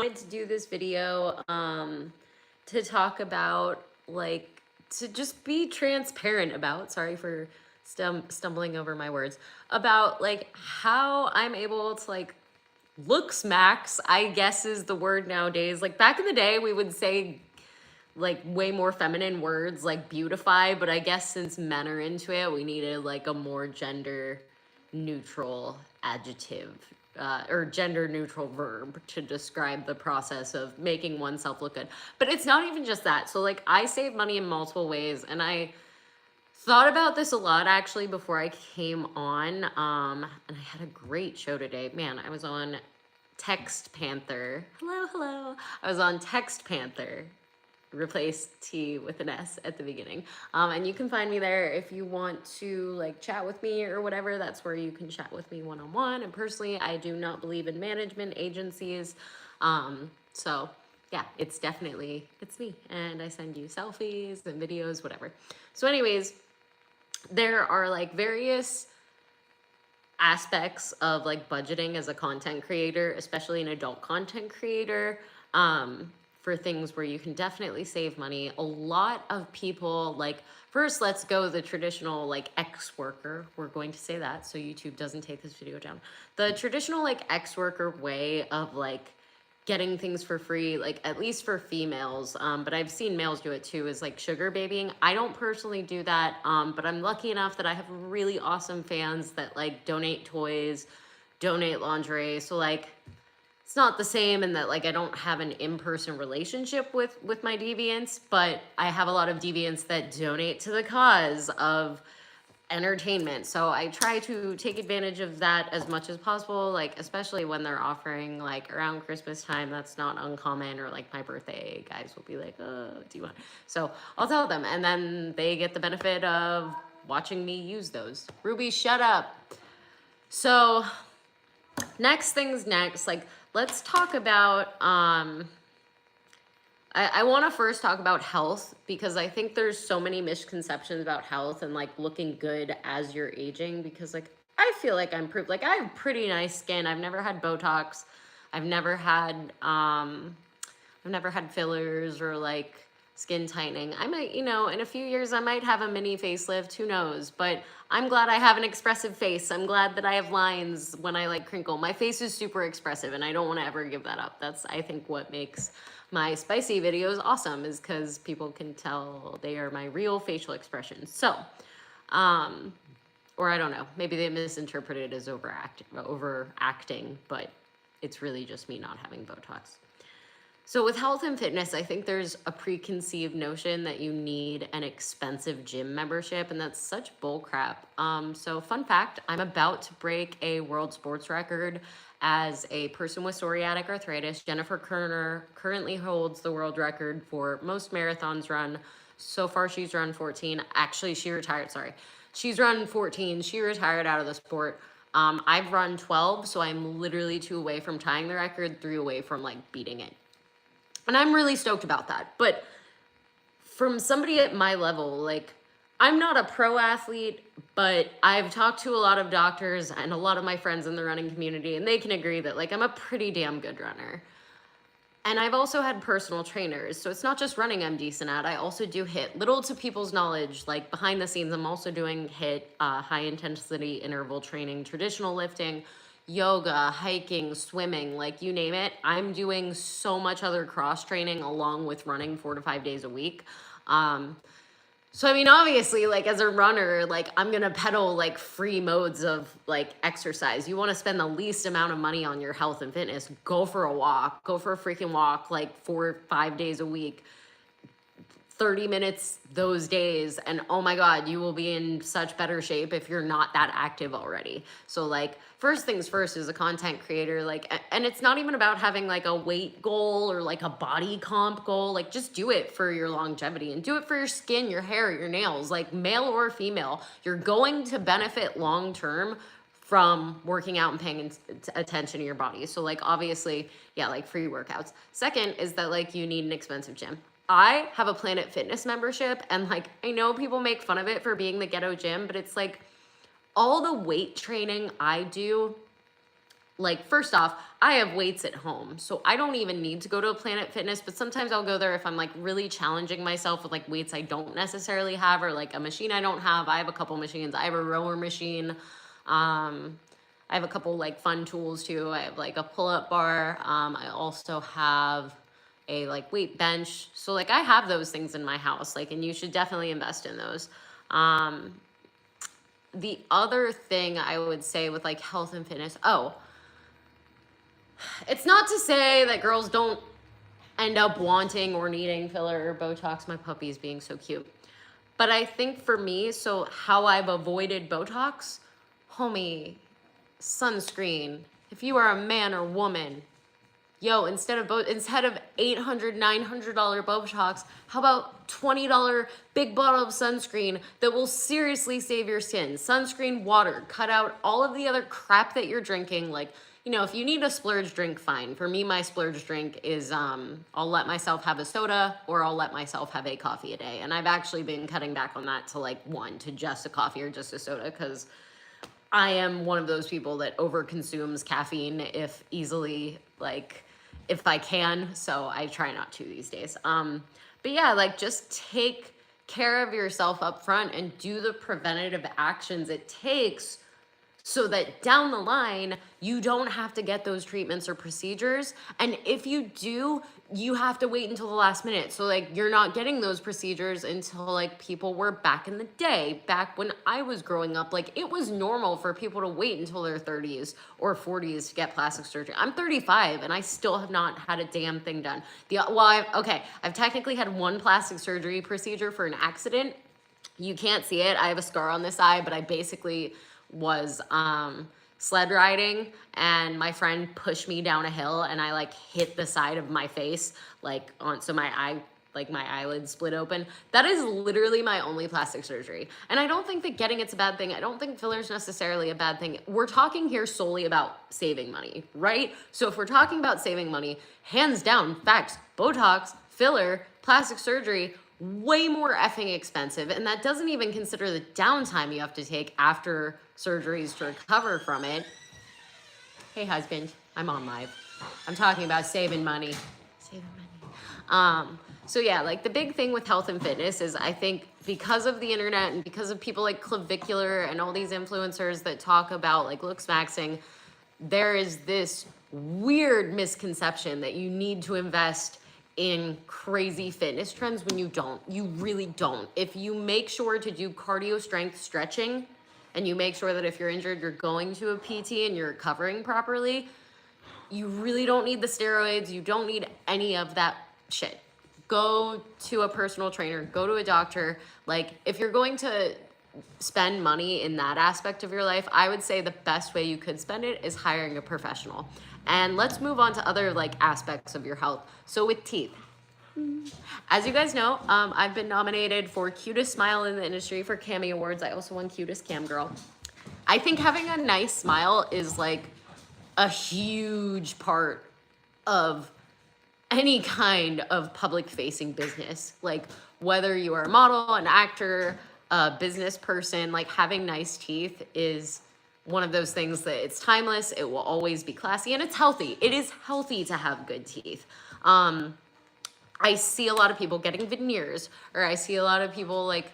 wanted to do this video to talk about, like, to just be transparent about, sorry for stumbling over my words, about like how I'm able to like looks max, I guess is the word nowadays. Like back in the day, we would say like way more feminine words like beautify, but I guess since men are into it, we needed like a more gender neutral adjective or gender neutral verb to describe the process of making oneself look good. But it's not even just that. So like I save money in multiple ways, and I thought about this a lot actually before I came on. And I had a great show today. Man, I was on Text Panther. Hello, hello. I was on Text Panther. Replace T with an S at the beginning. And you can find me there if you want to like chat with me or whatever. That's where you can chat with me one-on-one. And personally, I do not believe in management agencies. So yeah, it's me. And I send you selfies and videos, whatever. So anyways, there are like various aspects of like budgeting as a content creator, especially an adult content creator, for things where you can definitely save money. A lot of people like, first, let's go the traditional like ex-worker. We're going to say that so YouTube doesn't take this video down. The traditional like ex-worker way of like getting things for free, like at least for females, but I've seen males do it too, is like sugar babying. I don't personally do that, but I'm lucky enough that I have really awesome fans that like donate toys, donate lingerie. So like it's not the same in that like I don't have an in-person relationship with my deviants, but I have a lot of deviants that donate to the cause of entertainment. So I try to take advantage of that as much as possible, like especially when they're offering like around Christmas time. That's not uncommon, or like my birthday, guys will be like, oh, do you want? So I'll tell them, and then they get the benefit of watching me use those. Ruby, shut up. So next things next, like let's talk about I want to first talk about health, because I think there's so many misconceptions about health and like looking good as you're aging, because like I feel like I'm like I have pretty nice skin. I've never had Botox. I've never had fillers or like skin tightening. I might, in a few years I might have a mini facelift, who knows, but I'm glad I have an expressive face. I'm glad that I have lines when I like crinkle. My face is super expressive and I don't want to ever give that up. That's, I think, what makes my spicy videos awesome, is because people can tell they are my real facial expressions. So, or I don't know, maybe they misinterpret it as overacting, but it's really just me not having Botox. So with health and fitness, I think there's a preconceived notion that you need an expensive gym membership, and that's such bull crap. So fun fact, I'm about to break a world sports record as a person with psoriatic arthritis. Jennifer Kerner currently holds the world record for most marathons run. So far, she's run 14. Actually, she retired, sorry. She's run 14. She retired out of the sport. I've run 12, so I'm literally 2 away from tying the record, 3 away from like beating it. And I'm really stoked about that. But from somebody at my level, like I'm not a pro athlete, but I've talked to a lot of doctors and a lot of my friends in the running community, and they can agree that like I'm a pretty damn good runner. And I've also had personal trainers. So it's not just running I'm decent at. I also do HIIT. Little to people's knowledge, like behind the scenes, I'm also doing HIIT, high intensity interval training, traditional lifting, yoga, hiking, swimming, like you name it. I'm doing so much other cross training along with running 4 to 5 days a week. So, I mean, obviously, like as a runner, like I'm going to peddle like free modes of like exercise. You want to spend the least amount of money on your health and fitness. Go for a walk, go for a freaking walk, like 4 or 5 days a week, 30 minutes those days. And oh my God, you will be in such better shape if you're not that active already. So like first things first, as a content creator, like, and it's not even about having like a weight goal or like a body comp goal. Like just do it for your longevity and do it for your skin, your hair, your nails, like male or female. You're going to benefit long-term from working out and paying attention to your body. So like obviously, yeah, like free workouts. Second is that like you need an expensive gym. I have a Planet Fitness membership, and like I know people make fun of it for being the ghetto gym, but it's like all the weight training I do, like, first off, I have weights at home, so I don't even need to go to a Planet Fitness, but sometimes I'll go there if I'm like really challenging myself with like weights I don't necessarily have, or like a machine I don't have. I have a couple machines. I have a rower machine. I have a couple like fun tools too. I have like a pull-up bar. I also have a like weight bench. So like I have those things in my house, like, and you should definitely invest in those. The other thing I would say with like health and fitness, it's not to say that girls don't end up wanting or needing filler or Botox. My puppy is being so cute. But I think for me, so how I've avoided Botox, homie, sunscreen. If you are a man or woman, yo, instead of $800, $900 Botox, how about $20 big bottle of sunscreen that will seriously save your skin? Sunscreen, water, cut out all of the other crap that you're drinking. Like, you know, if you need a splurge drink, fine. For me, my splurge drink is I'll let myself have a soda, or I'll let myself have a coffee a day. And I've actually been cutting back on that to like one, to just a coffee or just a soda, because I am one of those people that overconsumes caffeine if I can. So I try not to these days. But yeah, like, just take care of yourself up front and do the preventative actions it takes so that down the line, you don't have to get those treatments or procedures. And if you do, you have to wait until the last minute. So like, you're not getting those procedures until like people were back in the day, back when I was growing up. Like, it was normal for people to wait until their 30s or 40s to get plastic surgery. I'm 35 and I still have not had a damn thing done. I've technically had one plastic surgery procedure for an accident. You can't see it. I have a scar on this eye, but I basically was sled riding, and my friend pushed me down a hill, and I like hit the side of my face, like so my eyelid split open. That is literally my only plastic surgery. And I don't think that getting it's a bad thing. I don't think filler's necessarily a bad thing. We're talking here solely about saving money, right? So if we're talking about saving money, hands down, facts, Botox, filler, plastic surgery, way more effing expensive. And that doesn't even consider the downtime you have to take after surgeries to recover from it. Hey, husband, I'm on live. I'm talking about saving money. Saving money. So yeah, like, the big thing with health and fitness is, I think, because of the internet and because of people like Clavicular and all these influencers that talk about like looks maxing, there is this weird misconception that you need to invest in crazy fitness trends when you don't. You really don't. If you make sure to do cardio strength stretching, and you make sure that if you're injured, you're going to a PT and you're recovering properly, you really don't need the steroids. You don't need any of that shit. Go to a personal trainer, go to a doctor. Like, if you're going to spend money in that aspect of your life, I would say the best way you could spend it is hiring a professional. And let's move on to other like aspects of your health. So with teeth, as you guys know, I've been nominated for cutest smile in the industry for Cammy Awards. I also won cutest cam girl. I think having a nice smile is like a huge part of any kind of public facing business. Like, whether you are a model, an actor, a business person, like, having nice teeth is one of those things that it's timeless. It will always be classy, and it's healthy. It is healthy to have good teeth. I see a lot of people getting veneers, or I see a lot of people like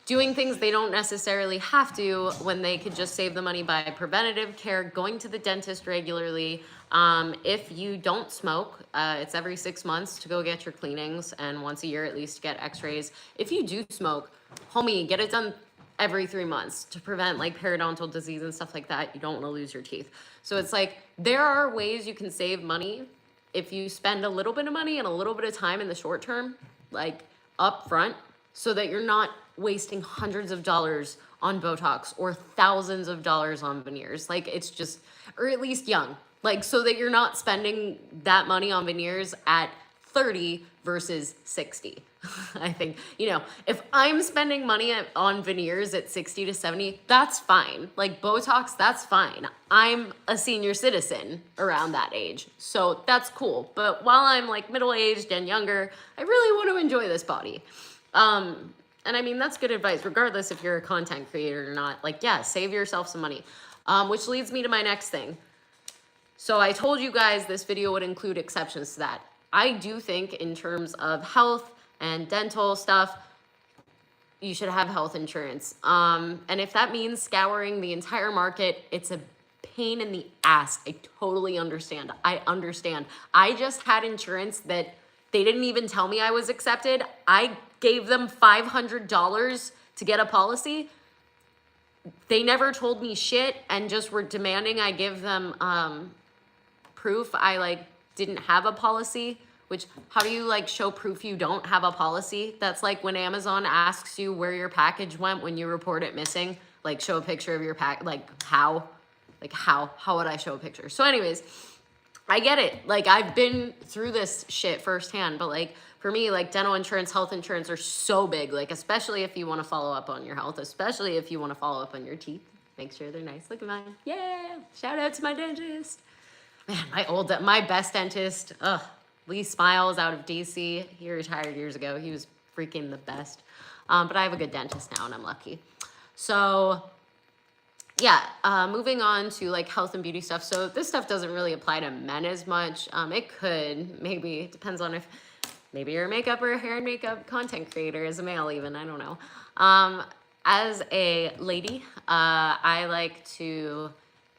doing things they don't necessarily have to when they could just save the money by preventative care, going to the dentist regularly. If you don't smoke, it's every 6 months to go get your cleanings, and once a year at least to get x-rays. If you do smoke, homie, get it done every 3 months to prevent like periodontal disease and stuff like that. You don't want to lose your teeth. So it's like, there are ways you can save money if you spend a little bit of money and a little bit of time in the short term, like up front, so that you're not wasting hundreds of dollars on Botox or thousands of dollars on veneers. Like, it's just, or at least young, like, so that you're not spending that money on veneers at 30 versus 60. I think, you know, if I'm spending money on veneers at 60 to 70, that's fine. Like, Botox, that's fine. I'm a senior citizen around that age, so that's cool. But while I'm like middle-aged and younger, I really want to enjoy this body. And I mean, that's good advice, regardless if you're a content creator or not. Like, yeah, save yourself some money. Which leads me to my next thing. So I told you guys this video would include exceptions to that. I do think in terms of health and dental stuff, you should have health insurance. And if that means scouring the entire market, it's a pain in the ass. I totally understand. I understand. I just had insurance that they didn't even tell me I was accepted. I gave them $500 to get a policy. They never told me shit and just were demanding I give them proof I like didn't have a policy. Which, how do you like show proof you don't have a policy? That's like when Amazon asks you where your package went when you report it missing. Like, show a picture of your pack. Like, how? Like, how would I show a picture? So anyways, I get it. Like, I've been through this shit firsthand. But like, for me, like, dental insurance, health insurance are so big. Like, especially if you want to follow up on your health, especially if you want to follow up on your teeth. Make sure they're nice. Look at mine. Yeah. Shout out to my dentist. Man, my best dentist, Lee Smiles out of DC. He retired years ago. He was freaking the best. But I have a good dentist now and I'm lucky. So yeah, moving on to like health and beauty stuff. So this stuff doesn't really apply to men as much. It could, maybe, it depends on if maybe you're a makeup or a hair and makeup content creator as a male even, I don't know. As a lady, I like to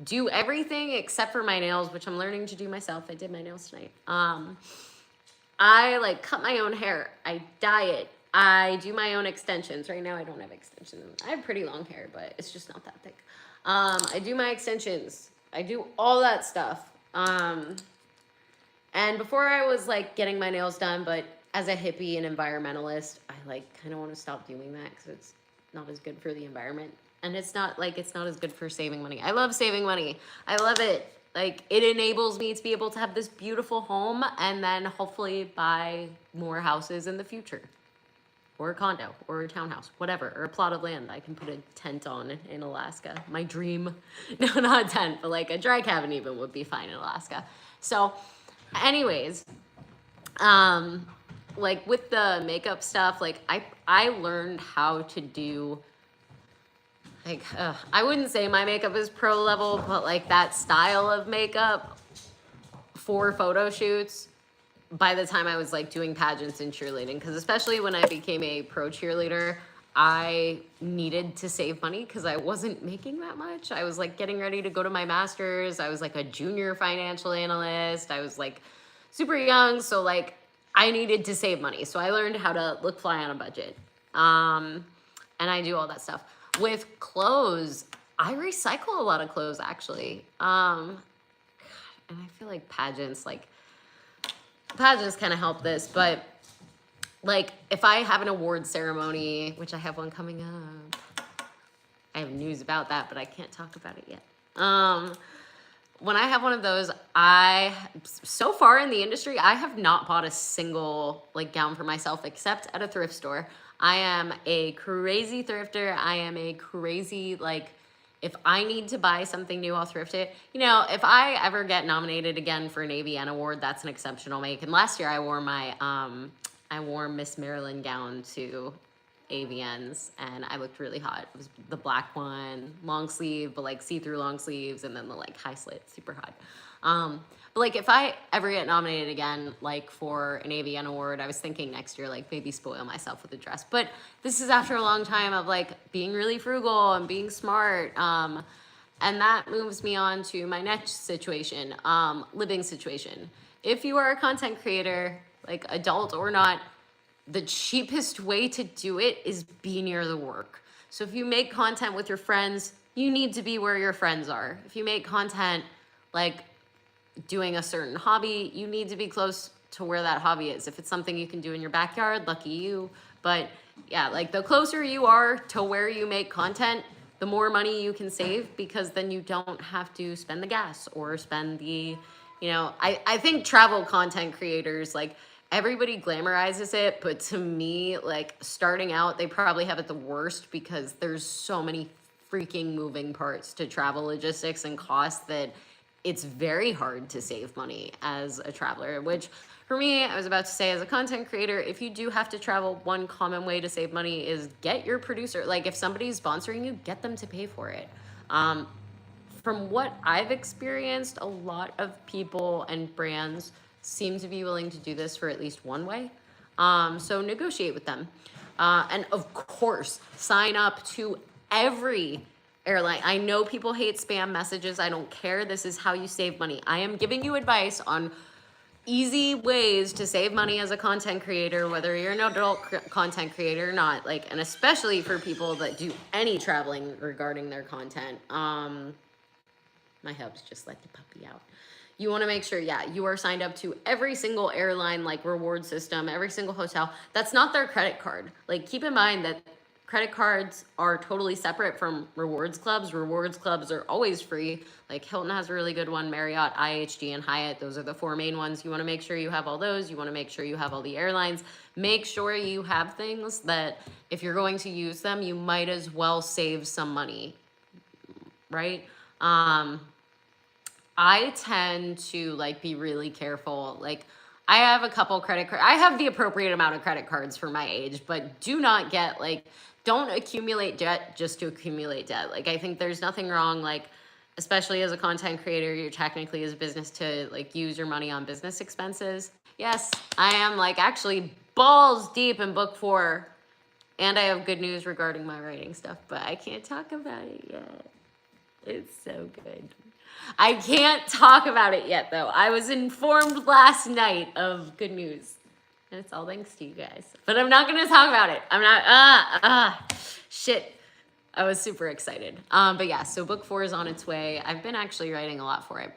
do everything except for my nails, which I'm learning to do myself. I did my nails tonight. I like cut my own hair. I dye it. I do my own extensions. Right now I don't have extensions. I have pretty long hair, but it's just not that thick. I do my extensions. I do all that stuff. And before I was like getting my nails done, but as a hippie and environmentalist, I like kind of want to stop doing that because it's not as good for the environment. And it's not as good for saving money. I love saving money. I love it. Like, it enables me to be able to have this beautiful home and then hopefully buy more houses in the future. Or a condo, or a townhouse, whatever, or a plot of land I can put a tent on in Alaska. My dream. No, not a tent, but like a dry cabin even would be fine in Alaska. So, anyways, like with the makeup stuff, like I learned how to do, like, I wouldn't say my makeup is pro level, but like that style of makeup for photo shoots by the time I was like doing pageants and cheerleading, because especially when I became a pro cheerleader, I needed to save money because I wasn't making that much. I was like getting ready to go to my master's. I was like a junior financial analyst. I was like super young. So like I needed to save money. So I learned how to look fly on a budget. And I do all that stuff. With clothes, I recycle a lot of clothes actually. And I feel like pageants kind of help this, but like if I have an award ceremony, which I have one coming up, I have news about that, but I can't talk about it yet. When I have one of those, so far in the industry, I have not bought a single like gown for myself except at a thrift store. I am a crazy thrifter. I am a crazy, like, if I need to buy something new, I'll thrift it. You know, if I ever get nominated again for an AVN award, that's an exception I'll make. And last year I wore I wore Miss Maryland gown to AVNs and I looked really hot. It was the black one, long sleeve, but like see-through long sleeves, and then the like high slit, super hot. But like if I ever get nominated again, like for an AVN award, I was thinking next year, like maybe spoil myself with a dress. But this is after a long time of like being really frugal and being smart. And that moves me on to my next situation, living situation. If you are a content creator, like adult or not, the cheapest way to do it is be near the work. So if you make content with your friends, you need to be where your friends are. If you make content like doing a certain hobby, you need to be close to where that hobby is. If it's something you can do in your backyard, lucky you. But yeah, like the closer you are to where you make content, the more money you can save, because then you don't have to spend the gas or spend the, you know, I think travel content creators, like everybody glamorizes it, but to me, like starting out, they probably have it the worst because there's so many freaking moving parts to travel logistics and costs that it's very hard to save money as a traveler, which for me, I was about to say as a content creator, if you do have to travel, one common way to save money is get your producer. Like if somebody's sponsoring you, get them to pay for it. from what I've experienced, a lot of people and brands seem to be willing to do this for at least one way. So negotiate with them. And of course, sign up to every airline. I know people hate spam messages. I don't care. This is how you save money. I am giving you advice on easy ways to save money as a content creator, whether you're an adult content creator or not, like, and especially for people that do any traveling regarding their content. My hubs just let the puppy out. You want to make sure, yeah, you are signed up to every single airline, like reward system, every single hotel. That's not their credit card. Like, keep in mind that credit cards are totally separate from rewards clubs. Rewards clubs are always free. Like Hilton has a really good one, Marriott, IHG, and Hyatt. Those are the 4 main ones. You want to make sure you have all those. You want to make sure you have all the airlines. Make sure you have things that if you're going to use them, you might as well save some money, right? I tend to like be really careful. Like, I have a couple credit cards. I have the appropriate amount of credit cards for my age, but do not get like, don't accumulate debt just to accumulate debt. Like, I think there's nothing wrong, like, especially as a content creator, you're technically as a business to like use your money on business expenses. Yes, I am like actually balls deep in book 4, and I have good news regarding my writing stuff, but I can't talk about it yet. It's so good. I can't talk about it yet, though. I was informed last night of good news. And it's all thanks to you guys. But I'm not going to talk about it. I'm not, shit. I was super excited. But yeah, so book 4 is on its way. I've been actually writing a lot for it.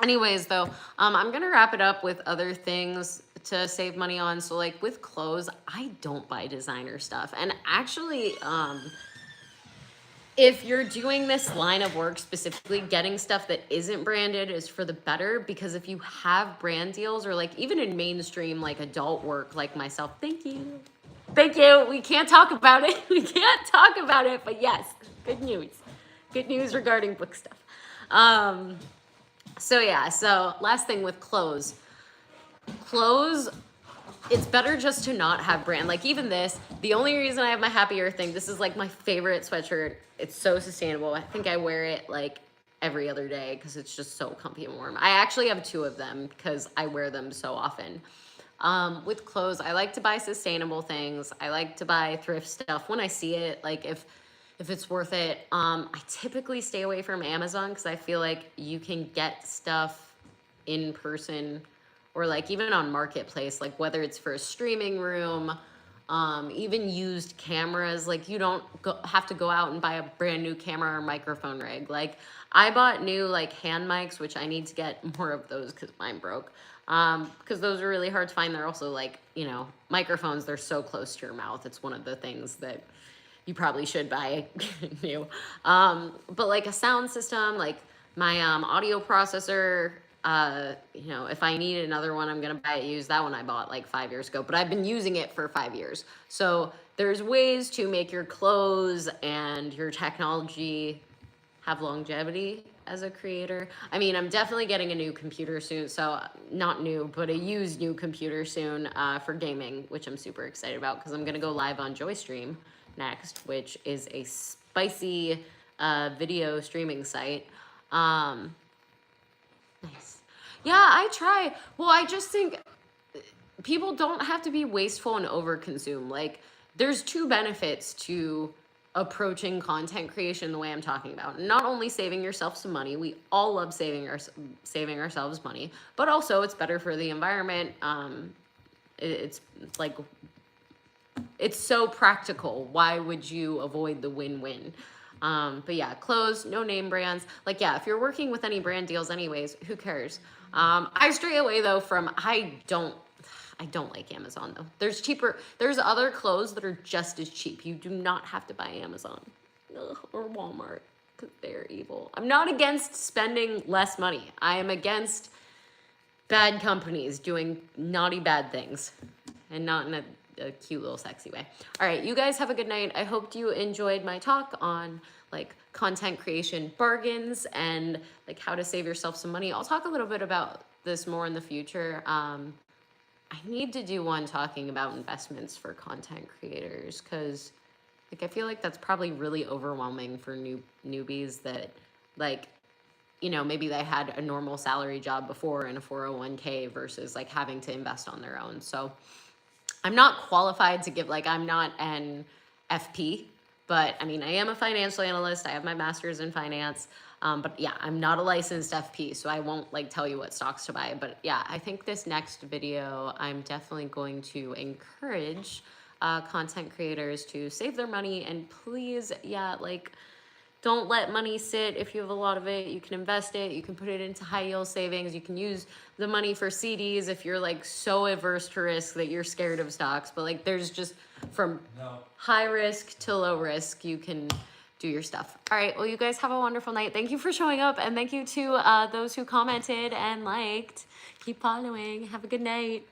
Anyways, though, I'm going to wrap it up with other things to save money on. So, like, with clothes, I don't buy designer stuff. And actually, if you're doing this line of work, specifically getting stuff that isn't branded is for the better, because if you have brand deals or like even in mainstream, like adult work, like myself, thank you. We can't talk about it. We can't talk about it, but yes, good news regarding book stuff. So yeah, so last thing with clothes, it's better just to not have brand. Like even this, the only reason I have my Happy Earth thing, this is like my favorite sweatshirt. It's so sustainable. I think I wear it like every other day because it's just so comfy and warm. I actually have 2 of them because I wear them so often. With clothes, I like to buy sustainable things. I like to buy thrift stuff when I see it, like if it's worth it. I typically stay away from Amazon because I feel like you can get stuff in person or like even on Marketplace, like whether it's for a streaming room, even used cameras, like you don't have to go out and buy a brand new camera or microphone rig. Like I bought new like hand mics, which I need to get more of those because mine broke. Because those are really hard to find. They're also like, you know, microphones, they're so close to your mouth. It's one of the things that you probably should buy new. But like a sound system, like my audio processor, you know, if I need another one, I'm gonna buy it used. That one I bought like 5 years ago, but I've been using it for 5 years. So there's ways to make your clothes and your technology have longevity as a creator. I mean, I'm definitely getting a new computer soon. So not new, but a used new computer soon for gaming, which I'm super excited about because I'm gonna go live on JoyStream next, which is a spicy video streaming site. Nice. Yeah, I try. Well, I just think people don't have to be wasteful and overconsume. Like, there's 2 benefits to approaching content creation the way I'm talking about. Not only saving yourself some money, we all love saving ourselves money, but also it's better for the environment. It's like, it's so practical. Why would you avoid the win-win? But yeah, clothes, no name brands. Like, yeah, if you're working with any brand deals anyways, who cares? I stray away though from, I don't like Amazon though. There's other clothes that are just as cheap. You do not have to buy Amazon or Walmart because they're evil. I'm not against spending less money. I am against bad companies doing naughty bad things and not in a cute little sexy way. All right, you guys have a good night. I hope you enjoyed my talk on like content creation bargains and like how to save yourself some money. I'll talk a little bit about this more in the future. I need to do one talking about investments for content creators because like I feel like that's probably really overwhelming for newbies that like, you know, maybe they had a normal salary job before and a 401k versus like having to invest on their own. So I'm not qualified to give, like, I'm not an FP, but I mean, I am a financial analyst. I have my master's in finance. But yeah, I'm not a licensed FP, so I won't like tell you what stocks to buy. But yeah, I think this next video, I'm definitely going to encourage content creators to save their money, and please, yeah, like, don't let money sit. If you have a lot of it, you can invest it. You can put it into high yield savings. You can use the money for CDs if you're like so averse to risk that you're scared of stocks. But like, there's just from high risk to low risk, you can do your stuff. All right. Well, you guys have a wonderful night. Thank you for showing up. And thank you to those who commented and liked. Keep following. Have a good night.